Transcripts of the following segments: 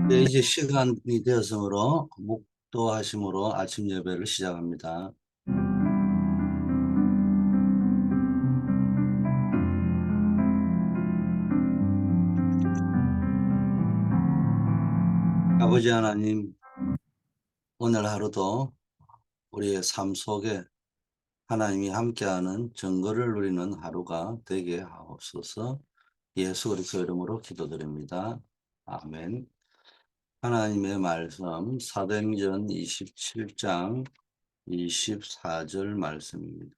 네, 이제 시간이 되었으므로 묵도하심으로 아침 예배를 시작합니다. 아버지 하나님, 오늘 하루도 우리의 삶 속에 하나님이 함께하는 증거를 누리는 하루가 되게 하옵소서. 예수 그리스도 이름으로 기도드립니다. 아멘. 하나님의 말씀 사도행전 27장 24절 말씀입니다.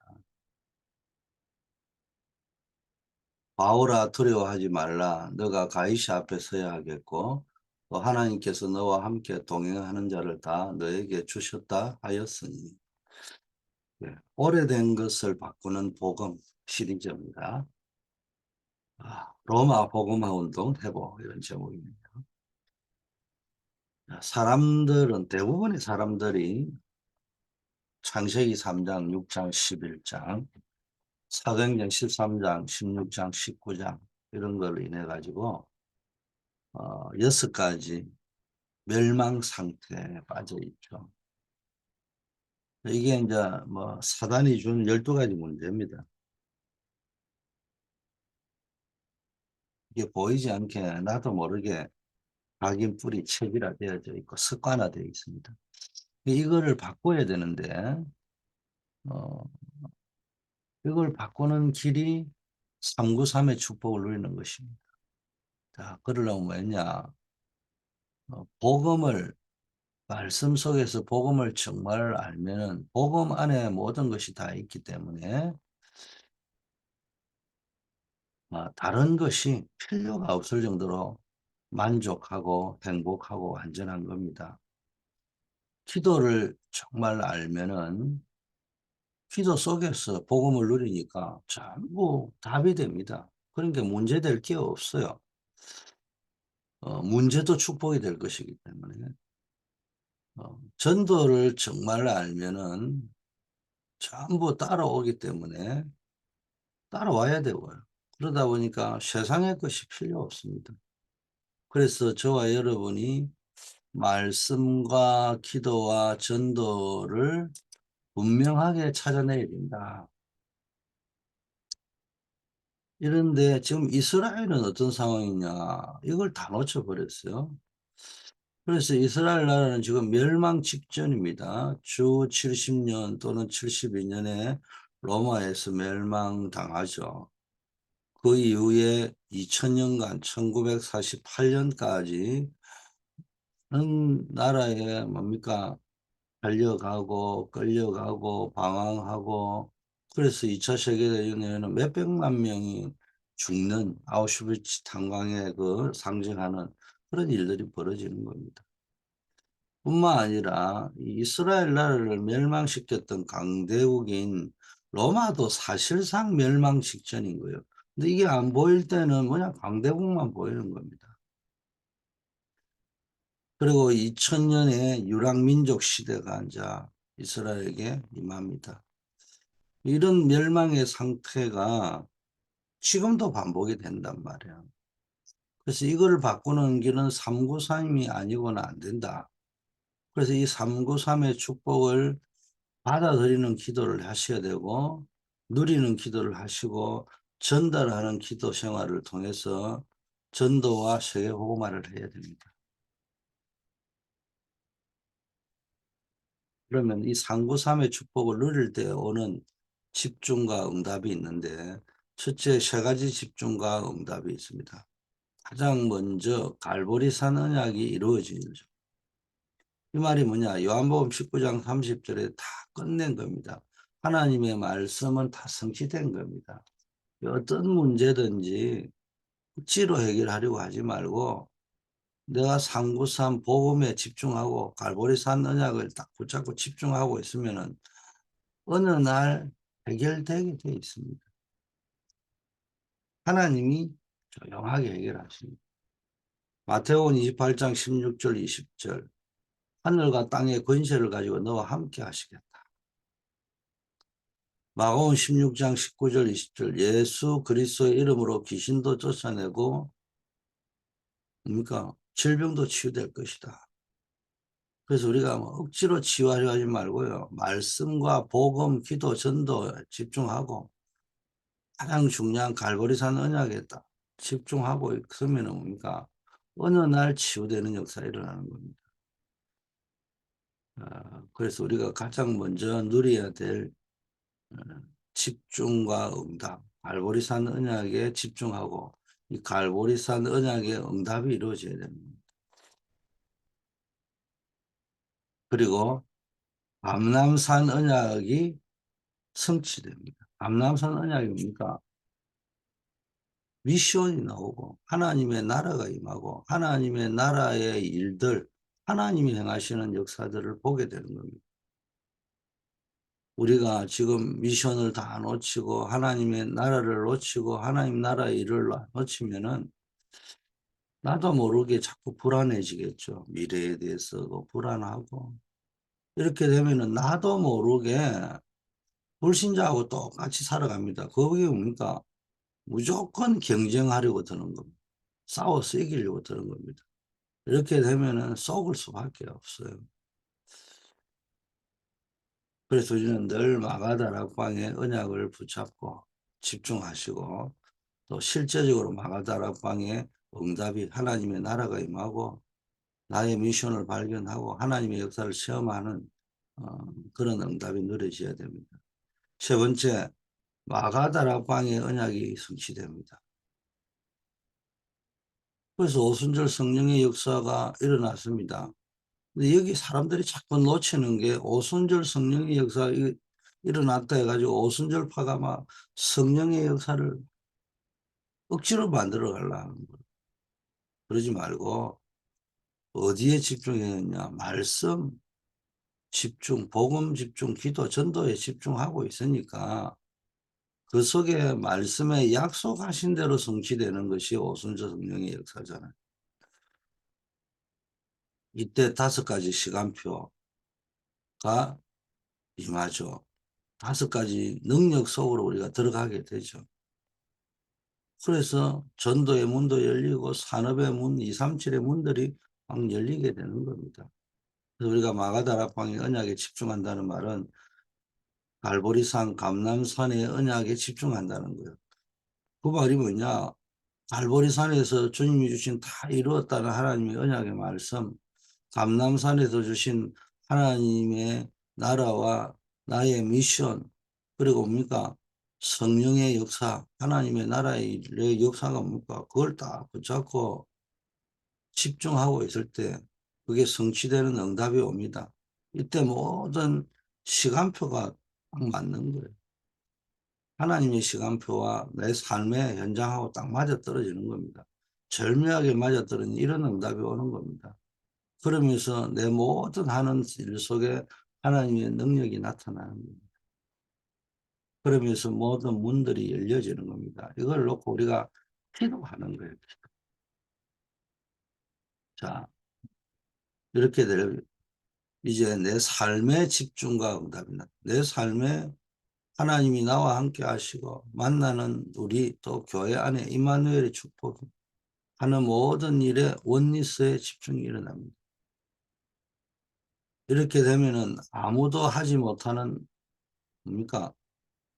바울아 두려워하지 말라. 너가 가이사 앞에 서야 하겠고 또 하나님께서 너와 함께 동행하는 자를 다 너에게 주셨다 하였으니. 예, 오래된 것을 바꾸는 복음 시리즈입니다. 로마 복음화 운동 회복 이런 제목입니다. 사람들은 대부분의 사람들이 창세기 3장, 6장, 11장, 사도행전 13장, 16장, 19장 이런 걸로 인해 가지고 6가지 멸망 상태에 빠져 있죠. 이게 이제 뭐 사단이 준 12가지 문제입니다. 이게 보이지 않게 나도 모르게 각인 뿌리 체질화되어져 있고 습관화되어 있습니다. 이거를 바꿔야 되는데 어, 이걸 바꾸는 길이 393의 축복을 누리는 것입니다. 자, 그러려면 뭐냐? 복음을 말씀 속에서 복음을 정말 알면은 복음 안에 모든 것이 다 있기 때문에 다른 것이 필요가 없을 정도로 만족하고 행복하고 안전한 겁니다. 기도를 정말 알면은 기도 속에서 복음을 누리니까 전부 답이 됩니다. 그러니까 문제될 게 없어요. 문제도 축복이 될 것이기 때문에 전도를 정말 알면은 전부 따라오기 때문에 따라와야 되고요. 그러다 보니까 세상의 것이 필요 없습니다. 그래서 저와 여러분이 말씀과 기도와 전도를 분명하게 찾아내야 된다. 이런데 지금 이스라엘은 어떤 상황이냐? 이걸 다 놓쳐버렸어요. 그래서 이스라엘 나라는 지금 멸망 직전입니다. 주 70년 또는 72년에 로마에서 멸망당하죠. 그 이후에 2000년간 1948년까지는 나라에 뭡니까? 달려가고 끌려가고 방황하고 그래서 2차 세계대전에는 몇백만 명이 죽는 아우슈비츠 탄광의 그 상징하는 그런 일들이 벌어지는 겁니다. 뿐만 아니라 이 이스라엘 나라를 멸망시켰던 강대국인 로마도 사실상 멸망 직전인 거예요. 근데 이게 안 보일 때는 뭐냐 강대국만 보이는 겁니다. 그리고 2000년에 유랑민족 시대가 이제 이스라엘에게 임합니다. 이런 멸망의 상태가 지금도 반복이 된단 말이야. 그래서 이거를 바꾸는 길은 393이 아니고는 안 된다. 그래서 이 393의 축복을 받아들이는 기도를 하셔야 되고 누리는 기도를 하시고 전달하는 기도 생활을 통해서 전도와 세계복음화를 해야 됩니다. 그러면 이 393의 축복을 누릴 때 오는 집중과 응답이 있는데 첫째 세 가지 집중과 응답이 있습니다. 가장 먼저 갈보리산 언약이 이루어지죠. 이 말이 뭐냐? 요한복음 19장 30절에 다 끝낸 겁니다. 하나님의 말씀은 다 성취된 겁니다. 어떤 문제든지 억지로 해결하려고 하지 말고 내가 상구산 복음에 집중하고 갈보리산 언약을 딱 붙잡고 집중하고 있으면은 어느 날 해결되게 돼 있습니다. 하나님이 조용하게 해결하십니다. 마태복음 28장 16절 20절 하늘과 땅의 권세를 가지고 너와 함께 하시겠다. 마가복음 16장 19절 20절 예수 그리스도의 이름으로 귀신도 쫓아내고 뭡니까? 질병도 치유될 것이다. 그래서 우리가 뭐 억지로 치유하려 하지 말고요. 말씀과 복음, 기도, 전도 집중하고 가장 중요한 갈보리산 언약에 딱 집중하고 있으면 뭡니까? 어느 날 치유되는 역사가 일어나는 겁니다. 그래서 우리가 가장 먼저 누려야 될 어, 집중과 응답, 갈보리산 언약에 집중하고 이 갈보리산 언약의 응답이 이루어져야 됩니다. 그리고 감람산 언약이 성취됩니다. 감람산 언약이 뭡니까? 미션이 나오고 하나님의 나라가 임하고 하나님의 나라의 일들, 하나님이 행하시는 역사들을 보게 되는 겁니다. 우리가 지금 미션을 다 놓치고 하나님의 나라를 놓치고 하나님 나라의 일을 놓치면은 나도 모르게 자꾸 불안해지겠죠. 미래에 대해서도 불안하고. 이렇게 되면은 나도 모르게 불신자하고 똑같이 살아갑니다. 그게 뭡니까? 무조건 경쟁하려고 드는 겁니다. 싸워서 이기려고 드는 겁니다. 이렇게 되면은 썩을 수밖에 없어요. 그래서 우리는 늘 마가다락방의 언약을 붙잡고 집중하시고 또 실제적으로 마가다락방의 응답이 하나님의 나라가 임하고 나의 미션을 발견하고 하나님의 역사를 체험하는 그런 응답이 누려져야 됩니다. 세 번째, 마가다락방의 언약이 성취됩니다. 그래서 오순절 성령의 역사가 일어났습니다. 근데 여기 사람들이 자꾸 놓치는 게 오순절 성령의 역사가 일어났다 해가지고 오순절파가 막 성령의 역사를 억지로 만들어 가려는 거예요. 그러지 말고 어디에 집중해야 하느냐. 말씀 집중, 복음 집중, 기도, 전도에 집중하고 있으니까 그 속에 말씀에 약속하신 대로 성취되는 것이 오순절 성령의 역사잖아요. 이때 5가지 시간표가 임하죠. 5가지 능력 속으로 우리가 들어가게 되죠. 그래서 전도의 문도 열리고 산업의 문, 237의 문들이 막 열리게 되는 겁니다. 그래서 우리가 마가다락방의 언약에 집중한다는 말은 갈보리산 감람산의 언약에 집중한다는 거예요. 그 말이 뭐냐? 갈보리산에서 주님이 주신 다 이루었다는 하나님의 언약의 말씀, 감람산에서 주신 하나님의 나라와 나의 미션, 그리고 뭡니까? 성령의 역사, 하나님의 나라의 역사가 뭡니까? 그걸 딱 붙잡고 집중하고 있을 때 그게 성취되는 응답이 옵니다. 이때 모든 시간표가 딱 맞는 거예요. 하나님의 시간표와 내 삶의 현장하고 딱 맞아떨어지는 겁니다. 절묘하게 맞아떨어지는 이런 응답이 오는 겁니다. 그러면서 내 모든 하는 일 속에 하나님의 능력이 나타나는 겁니다. 그러면서 모든 문들이 열려지는 겁니다. 이걸 놓고 우리가 기도하는 거예요. 자, 이렇게 되면 이제 내 삶의 집중과 응답이다. 내 삶에 하나님이 나와 함께 하시고 만나는 우리 또 교회 안에 임마누엘의 축복이 하는 모든 일에 원리스에 집중이 일어납니다. 이렇게 되면은 아무도 하지 못하는 뭡니까?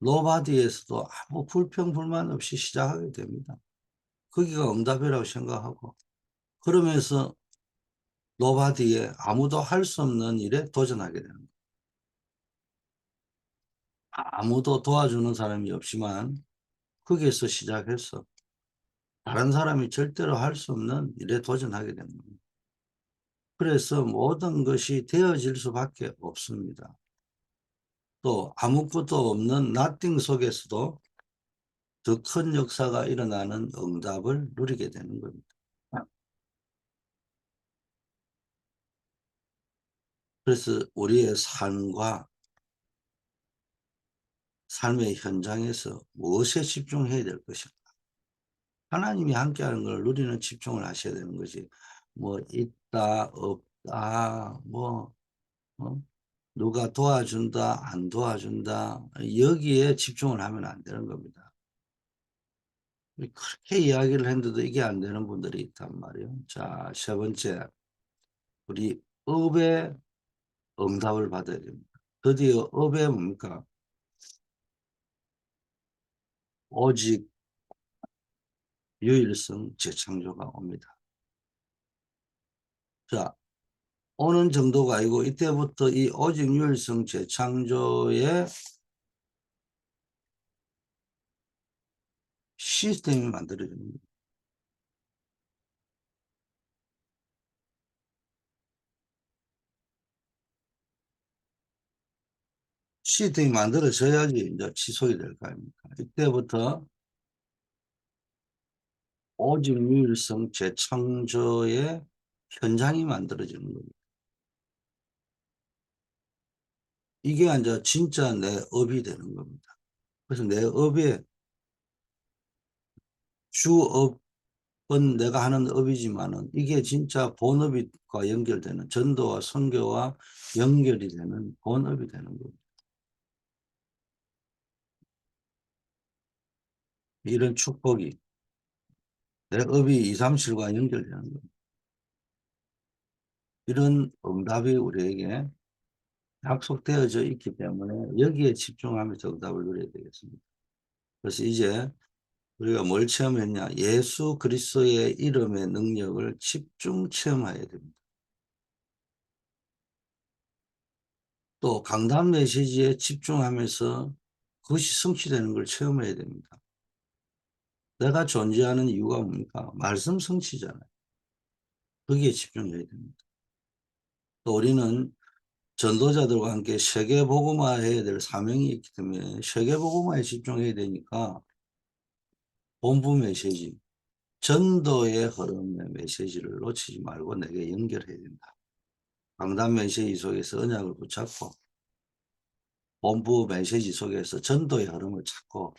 노바디에서도 아무 불평 불만 없이 시작하게 됩니다. 거기가 응답이라고 생각하고 그러면서 노바디에 아무도 할 수 없는 일에 도전하게 되는 거예요. 아무도 도와주는 사람이 없지만 거기에서 시작해서 다른 사람이 절대로 할 수 없는 일에 도전하게 되는 겁니다. 그래서 모든 것이 되어질 수밖에 없습니다. 또 아무것도 없는 나띵 속에서도 더 큰 역사가 일어나는 응답을 누리게 되는 겁니다. 그래서 우리의 삶과 삶의 현장에서 무엇에 집중해야 될 것인가? 하나님이 함께하는 걸 누리는 집중을 하셔야 되는 거지. 뭐 있다, 없다, 뭐 누가 도와준다, 안 도와준다 여기에 집중을 하면 안 되는 겁니다. 그렇게 이야기를 했는데도 이게 안 되는 분들이 있단 말이에요. 자, 세 번째, 우리 업의 응답을 받아야 됩니다. 드디어 업의 뭡니까? 오직 유일성 재창조가 옵니다. 자, 오는 정도가 아니고 이때부터 이 오직 유일성 재창조의 시스템이 만들어지는 거예요. 시스템이 만들어져야지 이제 지속이 될 거 아닙니까? 이때부터 오직 유일성 재창조의 현장이 만들어지는 겁니다. 이게 이제 진짜 내 업이 되는 겁니다. 그래서 내 업의 주업은 내가 하는 업이지만은 이게 진짜 본업과 연결되는 전도와 선교와 연결이 되는 본업이 되는 겁니다. 이런 축복이 내 업이 2, 3, 7과 연결되는 겁니다. 이런 응답이 우리에게 약속되어져 있기 때문에 여기에 집중하면서 응답을 누려야 되겠습니다. 그래서 이제 우리가 뭘 체험했냐? 예수 그리스도의 이름의 능력을 집중 체험해야 됩니다. 또 강단 메시지에 집중하면서 그것이 성취되는 걸 체험해야 됩니다. 내가 존재하는 이유가 뭡니까? 말씀 성취잖아요. 거기에 집중해야 됩니다. 또 우리는 전도자들과 함께 세계복음화해야 될 사명이 있기 때문에 세계복음화에 집중해야 되니까 본부 메시지, 전도의 흐름의 메시지를 놓치지 말고 내게 연결해야 된다. 강단 메시지 속에서 언약을 붙잡고 본부 메시지 속에서 전도의 흐름을 찾고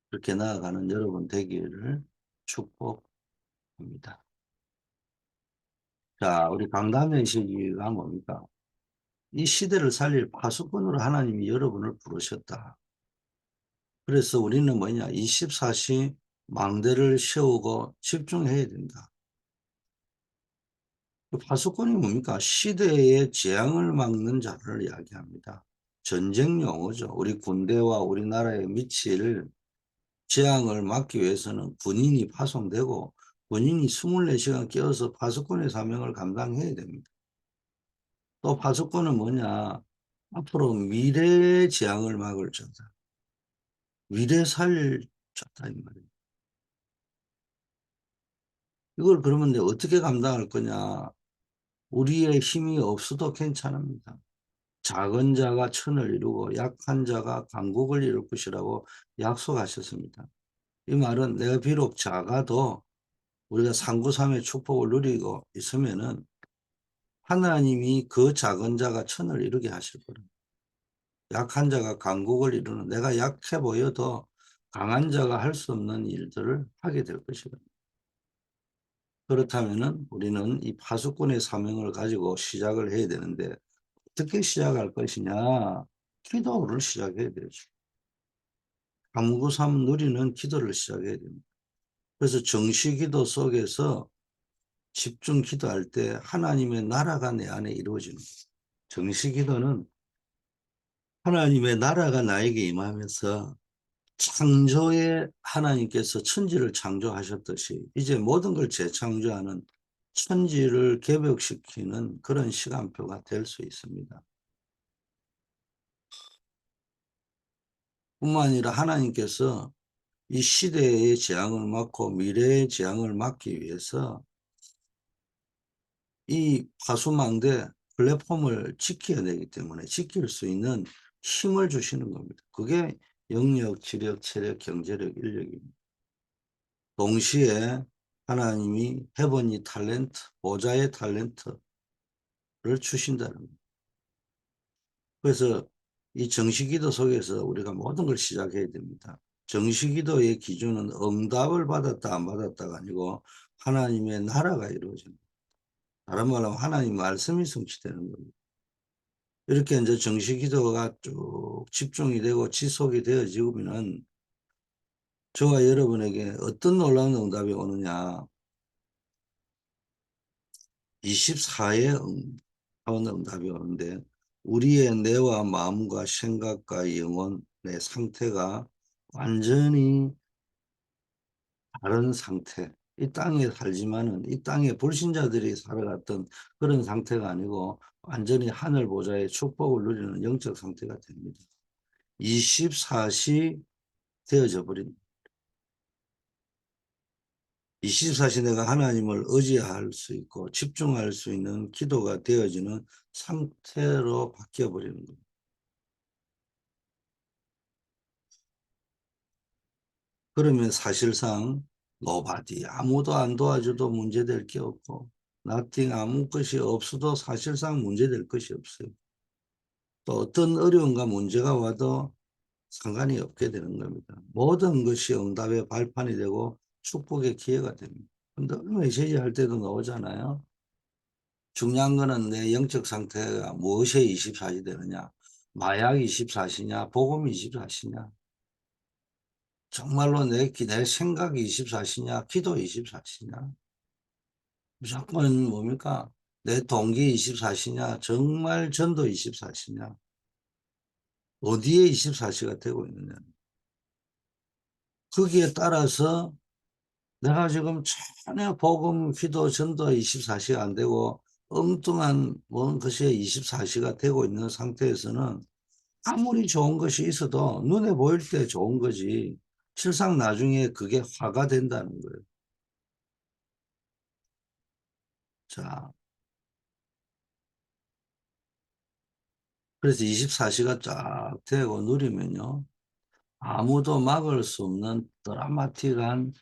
그렇게 나아가는 여러분 되기를 축복합니다. 자, 우리 강단 메시지가 뭡니까? 이 시대를 살릴 파수꾼으로 하나님이 여러분을 부르셨다. 그래서 우리는 뭐냐? 24시 망대를 세우고 집중해야 된다. 그 파수꾼이 뭡니까? 시대의 재앙을 막는 자를 이야기합니다. 전쟁 용어죠. 우리 군대와 우리나라에 미칠 재앙을 막기 위해서는 군인이 파송되고 군인이 24시간 깨어서 파수꾼의 사명을 감당해야 됩니다. 또 파수꾼은 뭐냐? 앞으로 미래의 재앙을 막을 자다. 미래 살릴 자다 이 말이에요. 이걸 그러면 내가 어떻게 감당할 거냐? 우리의 힘이 없어도 괜찮습니다. 작은 자가 천을 이루고 약한 자가 강국을 이룰 것이라고 약속하셨습니다. 이 말은 내가 비록 작아도 우리가 상구삼의 축복을 누리고 있으면은 하나님이 그 작은 자가 천을 이루게 하실 거예요. 약한 자가 강국을 이루는 내가 약해 보여도 강한 자가 할 수 없는 일들을 하게 될 것이다. 그렇다면은 우리는 이 파수꾼의 사명을 가지고 시작을 해야 되는데 어떻게 시작할 것이냐? 기도를 시작해야 되죠. 강구삼 누리는 기도를 시작해야 됩니다. 그래서 정시기도 속에서 집중 기도할 때 하나님의 나라가 내 안에 이루어지는 거예요. 정시기도는 하나님의 나라가 나에게 임하면서 창조의 하나님께서 천지를 창조하셨듯이 이제 모든 걸 재창조하는 천지를 개벽시키는 그런 시간표가 될 수 있습니다. 뿐만 아니라 하나님께서 이 시대의 재앙을 막고 미래의 재앙을 막기 위해서 이 파수망대 플랫폼을 지켜야 되기 때문에 지킬 수 있는 힘을 주시는 겁니다. 그게 영역, 지력, 체력, 경제력, 인력입니다. 동시에 하나님이 헤븐이 탤런트, 보좌의 탤런트를 주신다는 겁니다. 그래서 이 정시기도 속에서 우리가 모든 걸 시작해야 됩니다. 정시기도의 기준은 응답을 받았다 안 받았다가 아니고 하나님의 나라가 이루어집니다. 다른 말로 하면 하나님 말씀이 성취되는 겁니다. 이렇게 이제 정시기도가 쭉 집중이 되고 지속이 되어지면은 저와 여러분에게 어떤 놀라운 응답이 오느냐. 24의 응답이 오는데 우리의 뇌와 마음과 생각과 영혼의 상태가 완전히 다른 상태. 이 땅에 살지만은 이 땅에 불신자들이 살아갔던 그런 상태가 아니고 완전히 하늘 보좌의 축복을 누리는 영적 상태가 됩니다. 24시 되어져 버린 24시 내가 하나님을 의지할 수 있고 집중할 수 있는 기도가 되어지는 상태로 바뀌어 버리는 겁니다. 그러면 사실상 노바디 아무도 안 도와줘도 문제될 게 없고 nothing 아무 것이 없어도 사실상 문제될 것이 없어요. 또 어떤 어려움과 문제가 와도 상관이 없게 되는 겁니다. 모든 것이 응답의 발판이 되고 축복의 기회가 됩니다. 근데 메시지 할 때도 나오잖아요. 중요한 거는 내 영적 상태가 무엇에 24시 되느냐. 마약 24시냐, 복음 24시냐. 정말로 내 생각이 24시냐, 기도 24시냐. 무조건 뭡니까? 내 동기 24시냐, 정말 전도 24시냐. 어디에 24시가 되고 있느냐. 거기에 따라서 내가 지금 전혀 복음, 기도, 전도 24시가 안 되고 엉뚱한 뭔 것이 24시가 되고 있는 상태에서는 아무리 좋은 것이 있어도 눈에 보일 때 좋은 거지 실상 나중에 그게 화가 된다는 거예요. 자, 그래서 24시가 쫙 되고 누리면요. 아무도 막을 수 없는 드라마틱한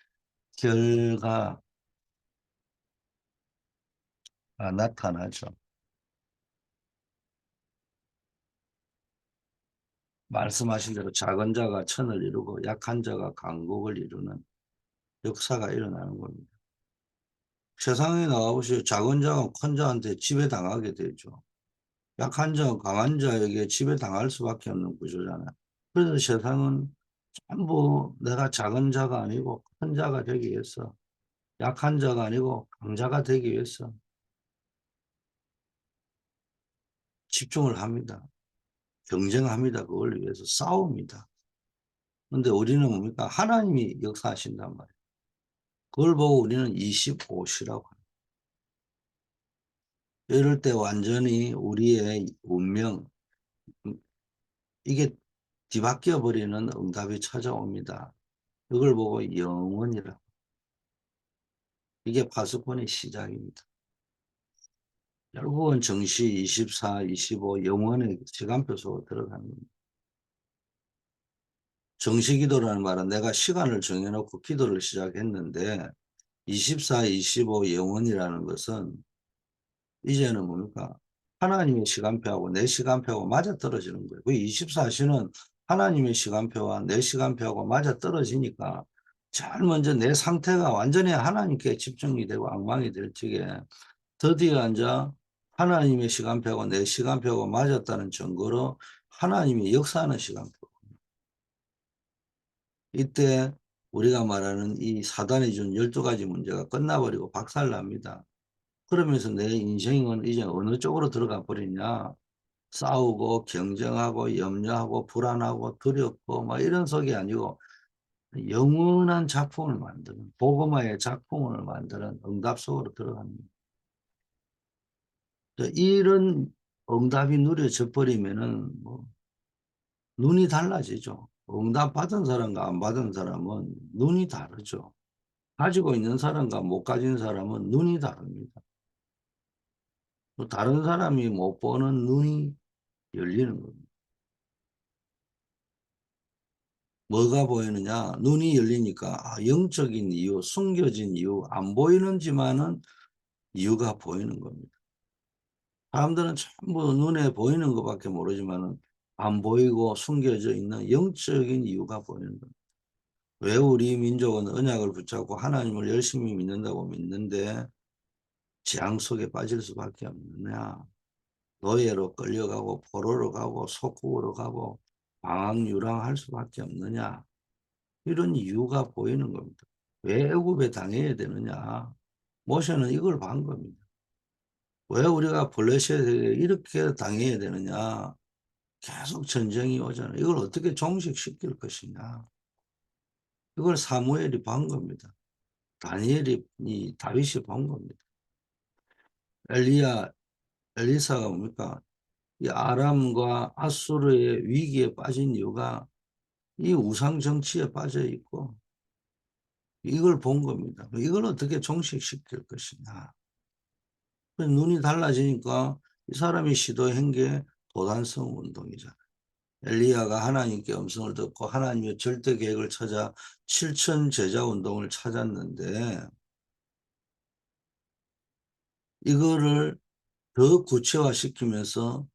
결과가 나타나죠. 말씀하신 대로 작은 자가 천을 이루고 약한 자가 강국을 이루는 역사가 일어나는 겁니다. 세상에 나가보시오. 작은 자가 큰 자한테 지배당하게 되죠. 약한 자가 강한 자에게 지배당할 수밖에 없는 구조잖아요. 그래서 세상은 전부 내가 작은 자가 아니고 큰 자가 되기 위해서 약한 자가 아니고 강자가 되기 위해서 집중을 합니다. 경쟁합니다. 그걸 위해서 싸웁니다. 근데 우리는 뭡니까? 하나님이 역사하신단 말이에요. 그걸 보고 우리는 25시라고 합니다. 이럴 때 완전히 우리의 운명, 이게 뒤바뀌어 버리는 응답이 찾아옵니다. 이걸 보고 영원이라. 이게 파수꾼의 시작입니다. 결국은 정시 24, 25 영원의 시간표 속으로 들어가는 겁니다. 정시기도라는 말은 내가 시간을 정해놓고 기도를 시작했는데 24, 25 영원이라는 것은 이제는 뭡니까? 하나님의 시간표하고 내 시간표하고 맞아떨어지는 거예요. 그 24시는 하나님의 시간표와 내 시간표하고 맞아떨어지니까 제일 먼저 내 상태가 완전히 하나님께 집중이 되고 앙망이 될 적에 드디어 이제 하나님의 시간표하고 내 시간표하고 맞았다는 증거로 하나님이 역사하는 시간표. 이때 우리가 말하는 이 사단이 준 12가지 문제가 끝나버리고 박살납니다. 그러면서 내 인생은 이제 어느 쪽으로 들어가 버리냐. 싸우고 경쟁하고 염려하고 불안하고 두렵고 막 이런 속이 아니고 영원한 작품을 만드는 복음화의 작품을 만드는 응답 속으로 들어갑니다. 이런 응답이 누려져 버리면은 뭐 눈이 달라지죠. 응답 받은 사람과 안 받은 사람은 눈이 다르죠. 가지고 있는 사람과 못 가진 사람은 눈이 다릅니다. 또 다른 사람이 못 보는 눈이 열리는 겁니다. 뭐가 보이느냐? 눈이 열리니까 영적인 이유, 숨겨진 이유, 안 보이는지만은 이유가 보이는 겁니다. 사람들은 전부 눈에 보이는 것밖에 모르지만은 안 보이고 숨겨져 있는 영적인 이유가 보이는 겁니다. 왜 우리 민족은 언약을 붙잡고 하나님을 열심히 믿는다고 믿는데 재앙 속에 빠질 수밖에 없느냐? 노예로 끌려가고 포로로 가고 속국으로 가고 방황유랑할 수밖에 없느냐? 이런 이유가 보이는 겁니다. 왜 애굽에 당해야 되느냐? 모세는 이걸 본 겁니다. 왜 우리가 블레셋에게 이렇게 당해야 되느냐? 계속 전쟁이 오잖아요. 이걸 어떻게 종식시킬 것이냐? 이걸 사무엘이 본 겁니다. 다윗이 본 겁니다. 엘리사가 뭡니까? 이 아람과 아수르의 위기에 빠진 이유가 이 우상 정치에 빠져 있고 이걸 본 겁니다. 이걸 어떻게 종식시킬 것이냐. 눈이 달라지니까 이 사람이 시도한 게 도단성 운동이잖아요. 엘리야가 하나님께 음성을 듣고 하나님의 절대 계획을 찾아 7천 제자 운동을 찾았는데 이거를 더 구체화시키면서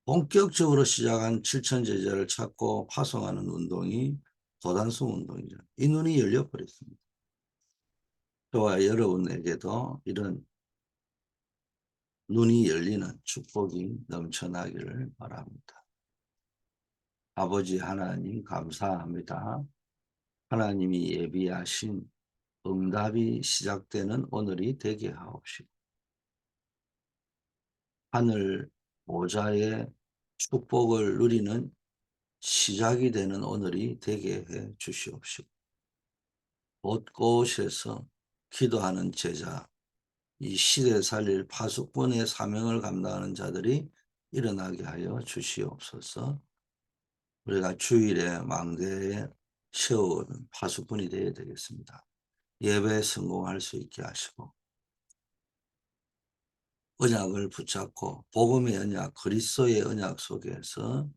본격적으로 시작한 7천 제자를 찾고 파송하는 운동이 도단성 운동이죠. 이 눈이 열려버렸습니다. 저와 여러분에게도 이런 눈이 열리는 축복이 넘쳐나기를 바랍니다. 아버지 하나님 감사합니다. 하나님이 예비하신 응답이 시작되는 오늘이 되게 하옵시고 하늘 보좌의 축복을 누리는 시작이 되는 오늘이 되게 해 주시옵시고 곳곳에서 기도하는 제자, 이 시대 살릴 파수꾼의 사명을 감당하는 자들이 일어나게 하여 주시옵소서. 우리가 주일에 망대에 세우는 파수꾼이 되어야 되겠습니다. 예배에 성공할 수 있게 하시고 언약을 붙잡고 복음의 언약, 그리스도의 언약 속에서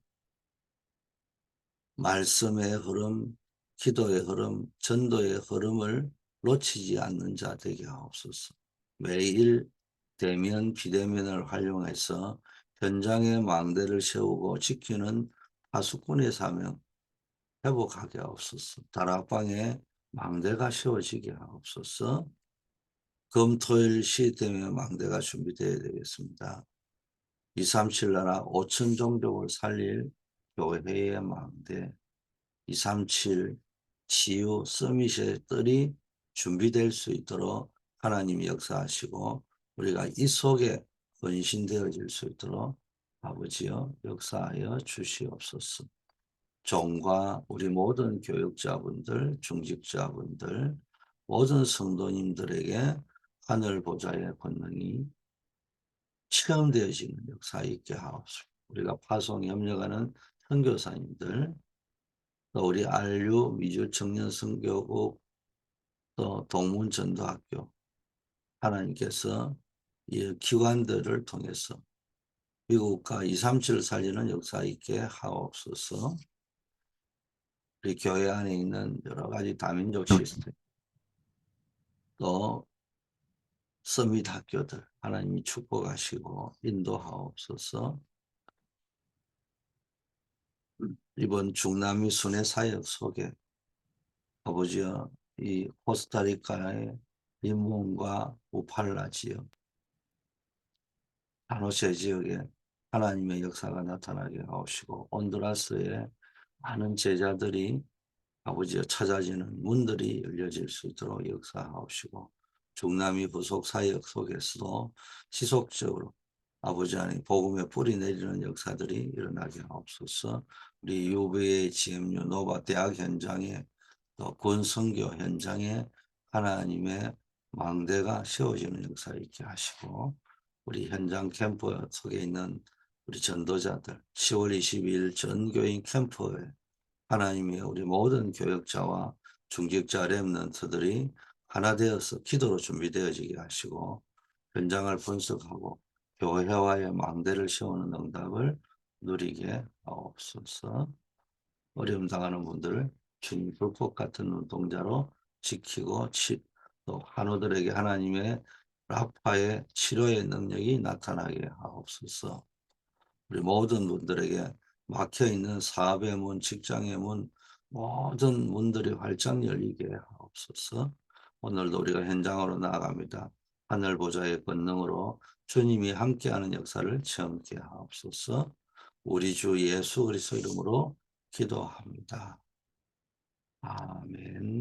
말씀의 흐름, 기도의 흐름, 전도의 흐름을 놓치지 않는 자 되게 하옵소서. 매일 대면, 비대면을 활용해서 현장의 망대를 세우고 지키는 파수꾼의 사명 회복하게 하옵소서. 다락방에 망대가 세워지게 하옵소서. 금토일 시tem에 망대가 준비되어야 되겠습니다. 237 나라 5천 종족을 살릴 교회의 망대, 237 치유 서밋의 뜰이 준비될 수 있도록 하나님이 역사하시고 우리가 이 속에 헌신되어질 수 있도록 아버지여 역사하여 주시옵소서. 종과 우리 모든 교육자분들, 중직자분들, 모든 성도님들에게 하늘 보좌의 권능이 체험되어지는 역사 있게 하옵소서. 우리가 파송 협력하는 선교사님들, 또 우리 안류 미주 청년 선교국, 또 동문전도학교, 하나님께서 이 기관들을 통해서 미국과 237을 살리는 역사 있게 하옵소서. 우리 교회 안에 있는 여러 가지 다민족 시스템, 또 서밋 학교들 하나님이 축복하시고 인도하옵소서. 이번 중남미 순회 사역 속에 아버지여 이 코스타리카의 림몬과 우팔라 지역, 사노세 지역에 하나님의 역사가 나타나게 하옵시고 온두라스의 많은 제자들이 아버지여 찾아지는 문들이 열려질 수 있도록 역사하옵시고 중남미 부속 사역 속에서도 지속적으로 아버지 안에 복음의 뿌리 내리는 역사들이 일어나게 하옵소서. 우리 UVA, GMU, 노바 대학 현장에 또 군선교 현장에 하나님의 망대가 세워지는 역사 있게 하시고 우리 현장 캠프 속에 있는 우리 전도자들 10월 22일 전교인 캠프에 하나님이 우리 모든 교역자와 중직자 렘넌트들이 하나 되어서 기도로 준비되어지게 하시고 현장을 분석하고 교회와의 망대를 세우는 응답을 누리게 하옵소서. 어려움 당하는 분들을 주님 불꽃 같은 눈동자로 지키고 또 환우들에게 하나님의 라파의 치료의 능력이 나타나게 하옵소서. 우리 모든 분들에게 막혀있는 사업의 문, 직장의 문, 모든 문들이 활짝 열리게 하옵소서. 오늘도 우리가 현장으로 나아갑니다. 하늘 보좌의 권능으로 주님이 함께하는 역사를 체험케 하옵소서. 우리 주 예수 그리스도 이름으로 기도합니다. 아멘.